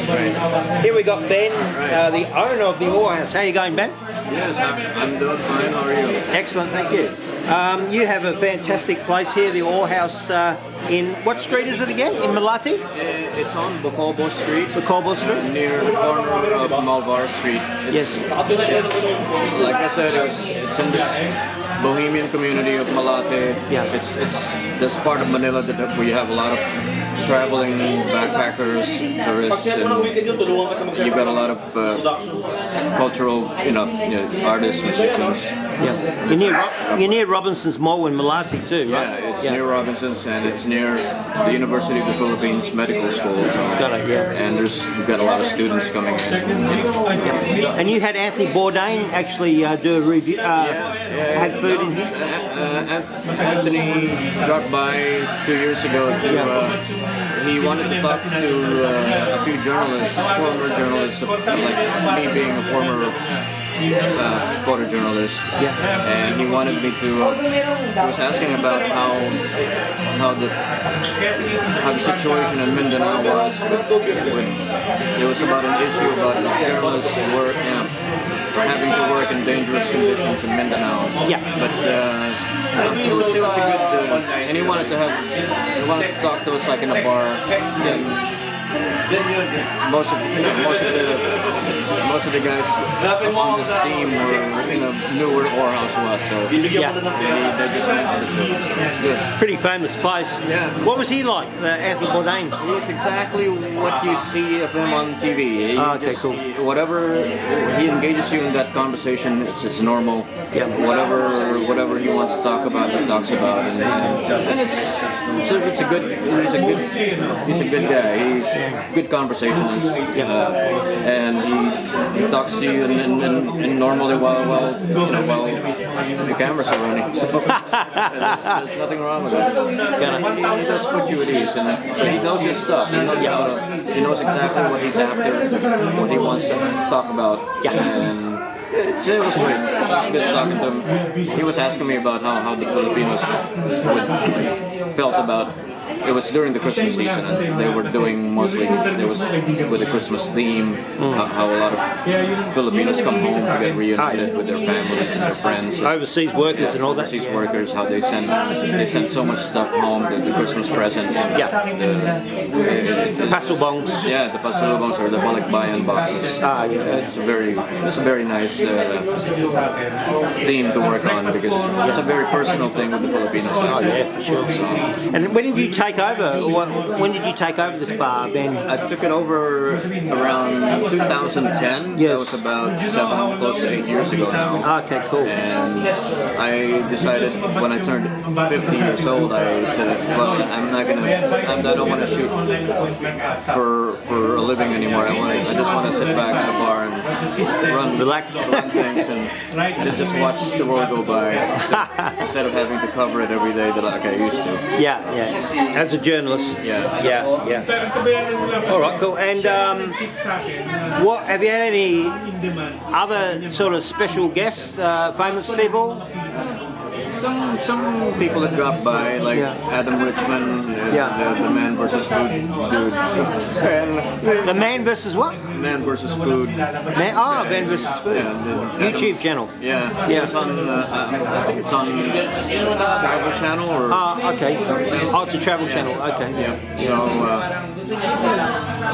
Here we got Ben, the owner of the OARHOUSE. How are you going, Ben? Yes, I'm doing fine. How are you? Excellent, thank you. You have a fantastic place here, the OARHOUSE, in, what street is it again? In Malate? It's on Bocobo Street. Bocobo Street? Near the corner of Malvar Street. It's, like I said, it's in this bohemian community of Malate. Yeah. It's this part of Manila that we have a lot of traveling backpackers, tourists, and you've got a lot of cultural, artists, musicians. Yeah. You're near Robinson's Mall in Malate too, right? Yeah, it's near Robinson's, and it's near the University of the Philippines Medical School. So, got it, yeah. And we've got a lot of students coming in. And you had Anthony Bourdain actually do a review, had food in here? Anthony dropped by 2 years ago he wanted to talk to a few journalists, former journalists, like me being a former photojournalist, and he wanted me to. He was asking about how the situation in Mindanao was. It was about an issue about journalists having to work in dangerous conditions in Mindanao. Yeah. But it was a good, and he wanted to talk to us like in a bar. Most of the guys on this team knew where OARHOUSE was, so they just mentioned it to us. It's good. Pretty famous place. Yeah. What was he like, Anthony Bourdain? He's exactly what you see of him on TV. Cool. Whatever he engages you in that conversation, it's normal. Yeah. Whatever he wants to talk about, he talks about, and he's a good guy. He's good conversationalist, and he talks to you and normally while the cameras are running. So there's nothing wrong with that. He just put you at ease, but he knows his stuff. He knows exactly what he's after, what he wants to talk about, and it was great. It was good talking to him. He was asking me about how the Filipinos felt about. It was during the Christmas season, and they were doing mostly with the Christmas theme. How a lot of Filipinos come home to get reunited with their families and their friends. Overseas workers and all that. Overseas workers, how they send so much stuff home, the Christmas presents. And the pasalubongs. Yeah, the pasalubongs or the balikbayan boxes. It's a very nice theme to work on because it's a very personal thing with the Filipinos. Oh yeah, for sure. And when did you take over? When did you take over this bar, Ben? I took it over around 2010. Yes. That was about close to 8 years ago now. Okay, cool. And I decided when I turned 50 years old, I said, well, I don't want to shoot for a living anymore. I just want to sit back in a bar and relax, run things, and just watch the world go by instead of having to cover it every day like I used to. Yeah. As a journalist. Yeah. All right, cool. And what have you had any other sort of special guests, famous people? Some people that dropped by, like Adam Richman, the Man vs. Food dude. The Man vs. what? Man vs. Food. Man vs. Food. YouTube channel. Yeah. It's on. I think it's on Travel Channel or. Okay. It's a travel channel. Okay. Yeah. So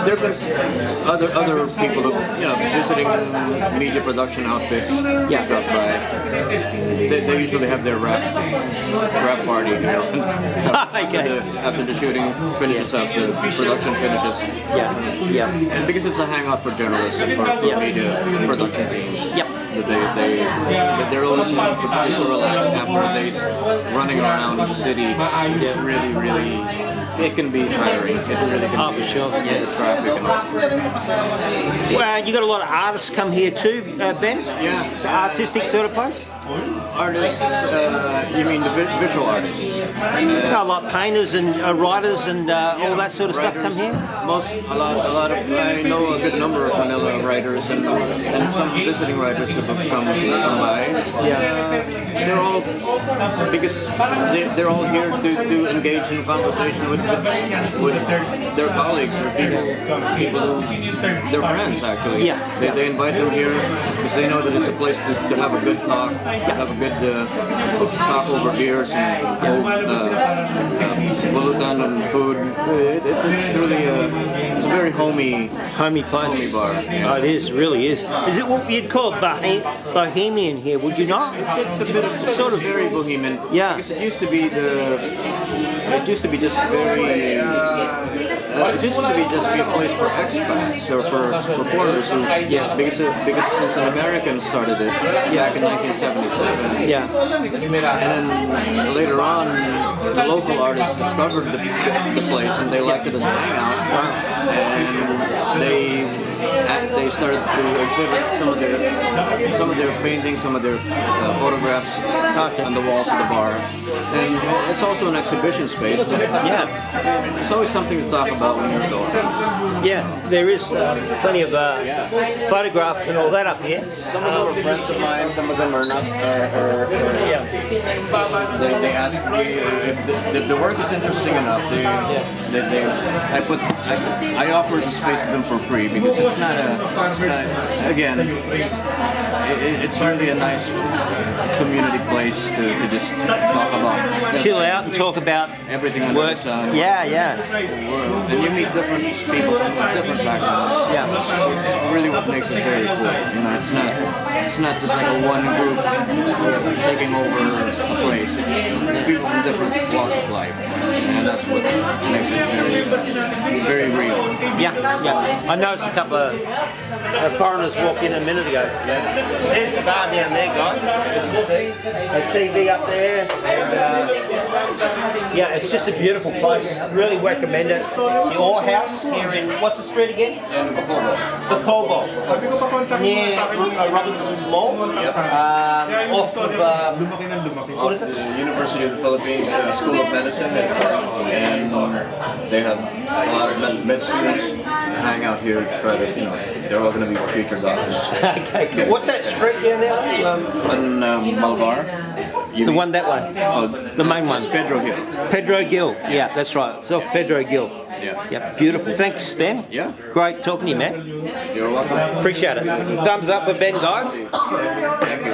there have been other people who, visiting media production outfits. Drop by. They usually have their rap party. After the shooting finishes up, the production finishes. And because it's a hangout for journalists and for media production teams. They're always looking for people to relax after days running around in the city. It's really, it can be tiring. It really can be. For sure. The traffic and all. Well, you got a lot of artists come here too, Ben? Yeah. It's an artistic sort of place? Artists, you mean the visual artists? Like painters and writers and all that sort of stuff come here? A lot of, I know a good number of Manila writers and some visiting writers who have come by. They're all, because they're all here to engage in conversation with their colleagues, or people who, their friends actually. They invite them here because they know that it's a place to have a good talk, have a good talk over beers and cold bulutan and food. It's really it's a very homey place. Homey bar. Oh, it is, really is. Is it what you'd call bohemian here? Would you not? It's a bit of sort of very bohemian. Yeah. Because it used to be just very. It used to be just be a place for expats or for foreigners who, because since an American started it back in 1977, and then later on the local artists discovered the place and they liked it as a hangout, and they started to exhibit some of their paintings, some of their photographs on the walls of the bar, and it's also an exhibition space. It's always something to talk about when you're at the OARHOUSE. Yeah, there is plenty of photographs and all that up here. Some of them are friends of mine, some of them are not. They ask me if the work is interesting enough. I offer the space to them for free because it's not it's really a nice community place to just talk about. Chill out and talk about everything under the sun. And you meet different people from different backgrounds. It's really what makes it very cool. You know, it's not just like a one group taking over a place. It's people from different walks of life, and that's what makes it very real. I noticed a couple of foreigners walk in a minute ago. There's the bar down there, guys. A TV up there. And, it's just a beautiful place. Really recommend it. The OARHOUSE here in, what's the street again? Bocobo. Near Robinson's Mall. Off of, what is it? The University of the Philippines School of Medicine, and they have a lot of med students hang out here to try to, they're all going to be future doctors. Okay, cool. What's that street down there? On Malvar. The one that way? Oh, the main one. It's Pedro Hill. Pedro Gil. Yeah, that's right. It's off Pedro Gil. Beautiful. Thanks, Ben. Great talking to you, man. You're welcome. Appreciate it. Thumbs up for Ben, guys. Thank you.